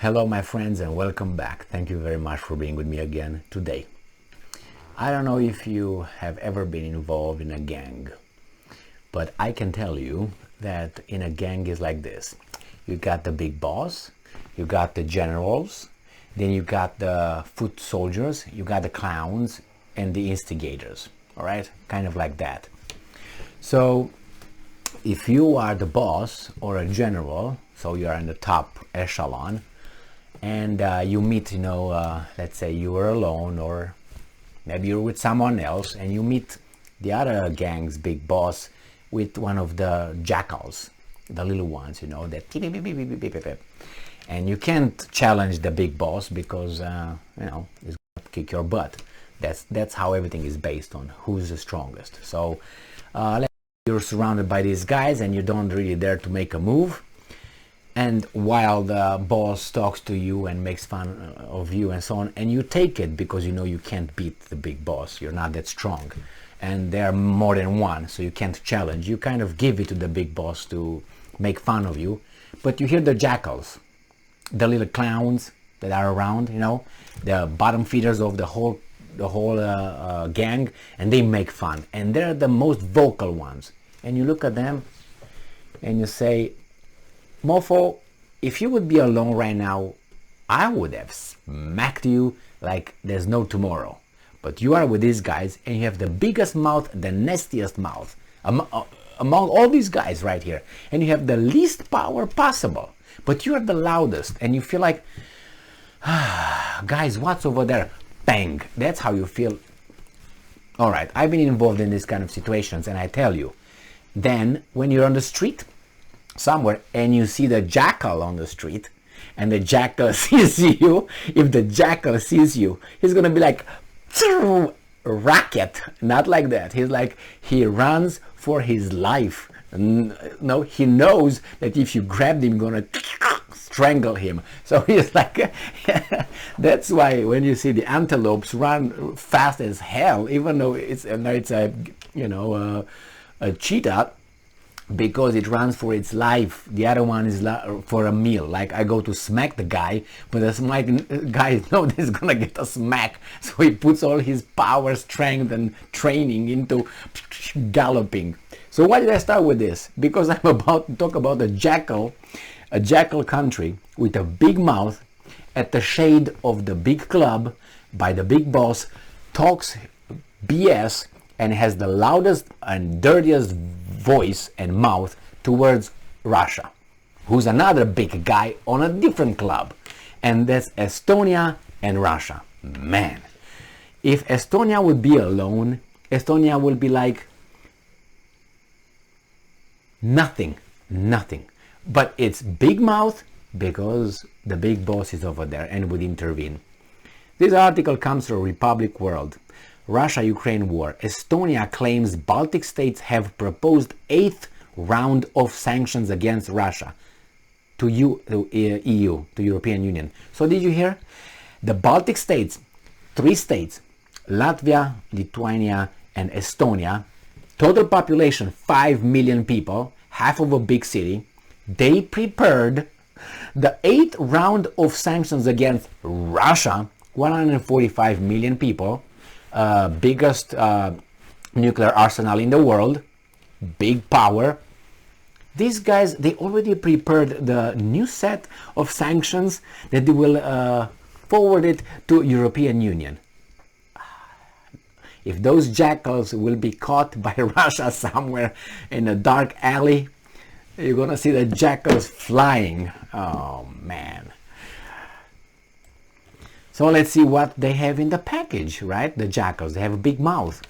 Hello my friends and welcome back. Thank you very much for being with me again today. I don't know if you have ever been involved in a gang, but I can tell you that in a gang is like this. You got the big boss, you got the generals, then you got the foot soldiers, you got the clowns and the instigators, all right? Kind of like that. So if you are the boss or a general, so you are in the top echelon, and you meet, let's say you were alone or maybe you're with someone else and you meet the other gang's big boss with one of the jackals, the little ones, that beep, beep, beep, beep, beep, beep, beep. And you can't challenge the big boss because, he's going to kick your butt. That's how everything is based on, who's the strongest. So you're surrounded by these guys and you don't really dare to make a move. And while the boss talks to you and makes fun of you and so on, and you take it because you can't beat the big boss, you're not that strong, and there are more than one, so you can't challenge. You kind of give it to the big boss to make fun of you, but you hear the jackals, the little clowns that are around, the bottom feeders of the whole gang, and they make fun, and they're the most vocal ones. And you look at them and you say, Mofo, if you would be alone right now, I would have smacked you like there's no tomorrow. But you are with these guys and you have the biggest mouth, the nastiest mouth among all these guys right here. And you have the least power possible. But you are the loudest and you feel like, guys, what's over there? Bang. That's how you feel. All right, I've been involved in these kind of situations and I tell you, then when you're on the street, somewhere and you see the jackal on the street and the jackal sees you, if the jackal sees you, he's gonna be like racket, not like that. He's like, he runs for his life. No, he knows that if you grab him, you're gonna strangle him. So he's like, that's why when you see the antelopes run fast as hell, even though it's a cheetah, because it runs for its life. The other one is for a meal. Like I go to smack the guy, but the smack guy knows he's gonna get a smack, so he puts all his power, strength, and training into galloping. So why did I start with this? Because I'm about to talk about a jackal country with a big mouth at the shade of the big club by the big boss, talks BS and has the loudest and dirtiest voice and mouth towards Russia, who's another big guy on a different club. And that's Estonia and Russia. Man, if Estonia would be alone, Estonia would be like nothing. But it's big mouth because the big boss is over there and would intervene. This article comes from Republic World. Russia-Ukraine war. Estonia claims Baltic states have proposed 8th round of sanctions against Russia to EU, to European Union. So did you hear? The Baltic states, 3 states, Latvia, Lithuania, and Estonia, total population 5 million people, half of a big city, they prepared the 8th round of sanctions against Russia, 145 million people, biggest nuclear arsenal in the world, big power. These guys, they already prepared the new set of sanctions that they will forward it to European Union. If those jackals will be caught by Russia somewhere in a dark alley, you're gonna see the jackals flying. Oh man. So let's see what they have in the package, right? The jackals, they have a big mouth.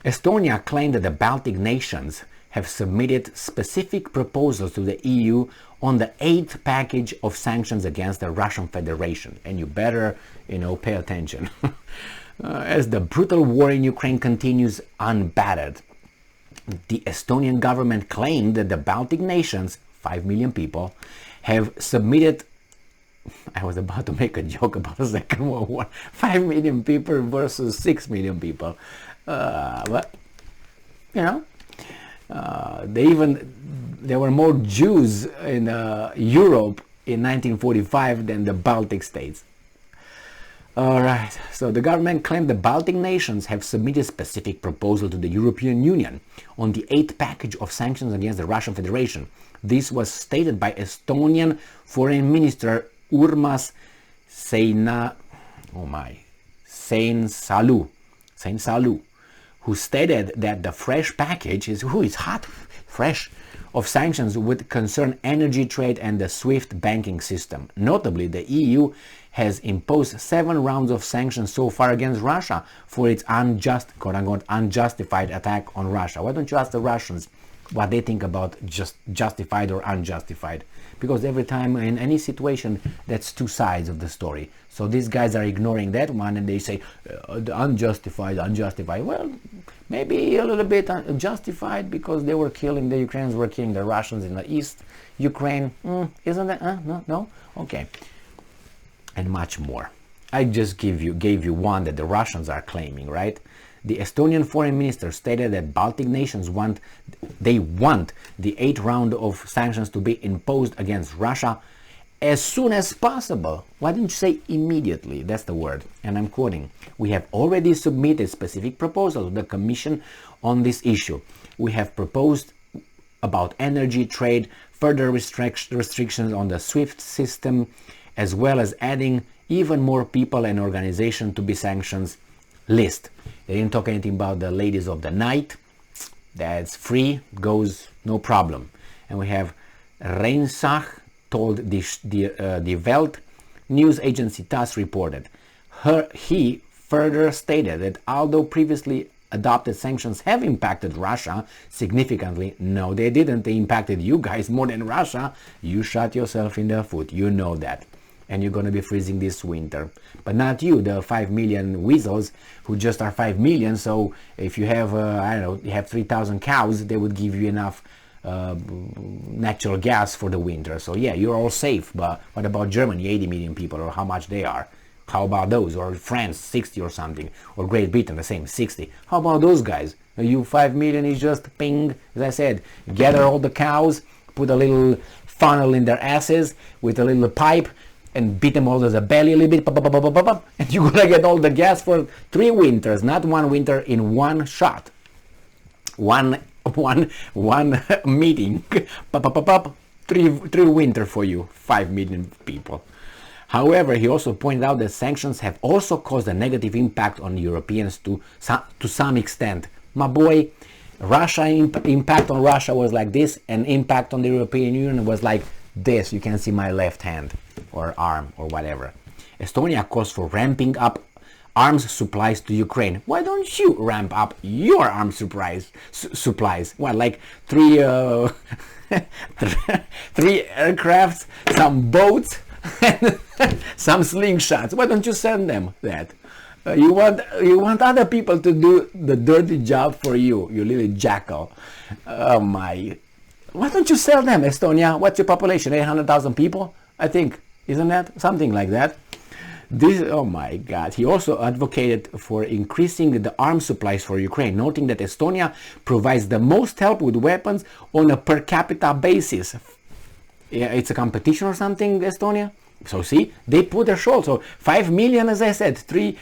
Estonia claimed that the Baltic nations have submitted specific proposals to the EU on the 8th package of sanctions against the Russian Federation. And you better, pay attention. As the brutal war in Ukraine continues unbattered, the Estonian government claimed that the Baltic nations, 5 million people, have submitted. I was about to make a joke about the Second World War. 5 million people versus 6 million people. But, there were more Jews in Europe in 1945 than the Baltic states. Alright, so the government claimed the Baltic nations have submitted specific proposal to the European Union on the 8th package of sanctions against the Russian Federation. This was stated by Estonian Foreign Minister Urmas Seinsalu, who stated that the fresh package it's hot, fresh, of sanctions would concern energy trade and the SWIFT banking system. Notably, the EU has imposed 7 rounds of sanctions so far against Russia for its quote-unquote, unjustified attack on Russia. Why don't you ask the Russians what they think about just justified or unjustified? Because every time in any situation, that's 2 sides of the story. So these guys are ignoring that one and they say unjustified. Well, maybe a little bit justified because they were killing, the Ukrainians were killing the Russians in the East Ukraine. Isn't that? No? Okay. And much more. I just gave you one that the Russians are claiming, right? The Estonian foreign minister stated that Baltic nations want the 8th round of sanctions to be imposed against Russia as soon as possible. Why didn't you say immediately? That's the word. And I'm quoting, "We have already submitted specific proposals to the Commission on this issue. We have proposed about energy trade, further restrictions on the SWIFT system, as well as adding even more people and organizations to be sanctions list." They didn't talk anything about the ladies of the night. That's free, goes no problem. And we have Reinsach told the Welt news agency TASS reported. He further stated that although previously adopted sanctions have impacted Russia significantly, no, they didn't. They impacted you guys more than Russia. You shot yourself in the foot. You know that. And you're going to be freezing this winter. But not you, the 5 million weasels who just are 5 million. So if you have, you have 3,000 cows, they would give you enough natural gas for the winter. So yeah, you're all safe. But what about Germany, 80 million people, or how much they are? How about those? Or France, 60 or something. Or Great Britain, the same, 60. How about those guys? You 5 million is just ping. As I said, gather all the cows, put a little funnel in their asses with a little pipe, and beat them all to the belly a little bit, and you're gonna get all the gas for 3 winters, not 1 winter in one shot. One meeting, three winter for you, 5 million people. However, he also pointed out that sanctions have also caused a negative impact on Europeans to some extent. My boy, Russia impact on Russia was like this, and impact on the European Union was like this. You can see my left hand or arm or whatever. Estonia calls for ramping up arms supplies to Ukraine. Why don't you ramp up your arms supplies? What, like 3 aircrafts, some boats, and some slingshots? Why don't you send them that? You want other people to do the dirty job for you, you little jackal. Oh my. Why don't you sell them, Estonia? What's your population? 800,000 people, I think. Isn't that? Something like that. Oh my God. He also advocated for increasing the arms supplies for Ukraine, noting that Estonia provides the most help with weapons on a per capita basis. Yeah, it's a competition or something, Estonia? So see, they put their shoulder. So 5 million, as I said, three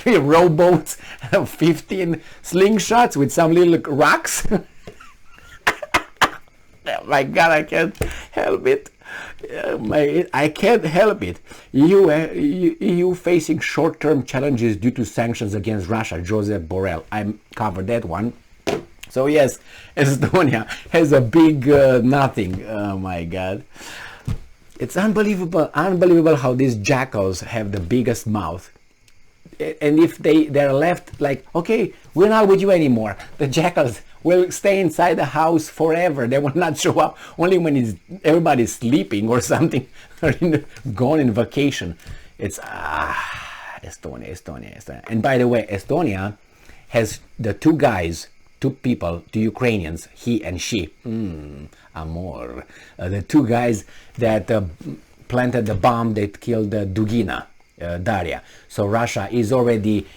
rowboats, 15 slingshots with some little rocks. Oh my God, I can't help it. I can't help it. EU facing short-term challenges due to sanctions against Russia. Joseph Borrell. I covered that one. So yes, Estonia has a big nothing. Oh my God. It's unbelievable how these jackals have the biggest mouth. And if they're left like, okay, we're not with you anymore. The jackals will stay inside the house forever. They will not show up only when everybody's sleeping or something, or gone in vacation. It's Estonia. And by the way, Estonia has the 2 people, 2 Ukrainians, he and she, amor, the 2 guys that planted the bomb that killed Dugina, Daria. So Russia is already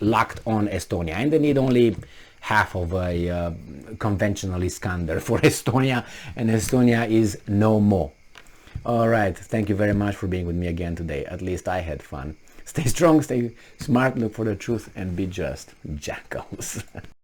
locked on Estonia, and they need only half of a conventional Iskander for Estonia, and Estonia is no more. All right, thank you very much for being with me again today. At least I had fun. Stay strong, stay smart, look for the truth, and be just. Jackals.